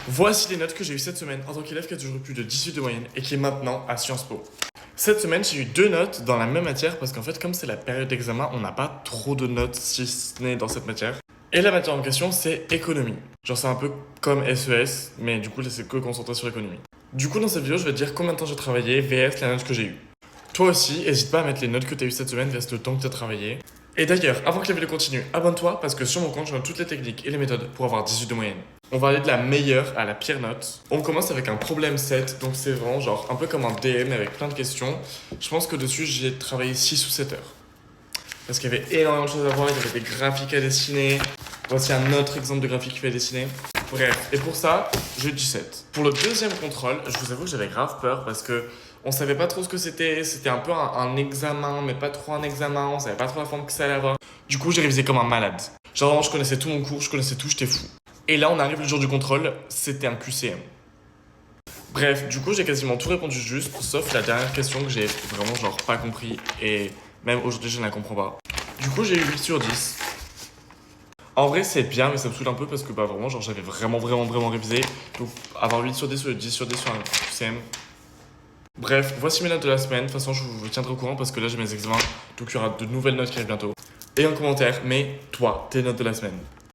Voici les notes que j'ai eues cette semaine en tant qu'élève qui a toujours eu plus de 18 de moyenne et qui est maintenant à Sciences Po. Cette semaine, j'ai eu 2 notes dans la même matière parce qu'en fait, comme c'est la période d'examen, on n'a pas trop de notes si ce n'est dans cette matière. Et la matière en question, c'est économie. Genre, c'est un peu comme SES, mais du coup, là, c'est que concentré sur l'économie. Du coup, dans cette vidéo, je vais te dire combien de temps j'ai travaillé vs la note que j'ai eue. Toi aussi, n'hésite pas à mettre les notes que tu as eues cette semaine vs le temps que tu as travaillé. Et d'ailleurs, avant que la vidéo continue, abonne-toi parce que sur mon compte, je donne toutes les techniques et les méthodes pour avoir 18 de moyenne. On va aller de la meilleure à la pire note. On commence avec un problème 7, donc c'est vraiment genre un peu comme un DM avec plein de questions. Je pense que dessus, j'ai travaillé 6 ou 7 heures. Parce qu'il y avait énormément de choses à voir, il y avait des graphiques à dessiner. Voici un autre exemple de graphique qu'il fallait dessiner. Bref, et pour ça, j'ai 17. Pour le deuxième contrôle, je vous avoue que j'avais grave peur parce que on savait pas trop ce que c'était. C'était un peu un examen, mais pas trop un examen. On savait pas trop la forme que ça allait avoir. Du coup, j'ai révisé comme un malade. Genre vraiment, je connaissais tout mon cours, je connaissais tout, j'étais fou. Et là, on arrive le jour du contrôle, c'était un QCM. Bref, du coup, j'ai quasiment tout répondu juste, sauf la dernière question que j'ai vraiment genre pas compris et même aujourd'hui, je ne la comprends pas. Du coup, j'ai eu 8 sur 10. En vrai, c'est bien, mais ça me saoule un peu parce que bah vraiment, genre j'avais vraiment révisé. Donc, avoir 8 sur 10 ou 10 sur 10 sur un QCM. Bref, voici mes notes de la semaine. De toute façon, je vous tiendrai au courant parce que là, j'ai mes examens. Donc, il y aura de nouvelles notes qui arrivent bientôt. Et en commentaire, mais toi, tes notes de la semaine.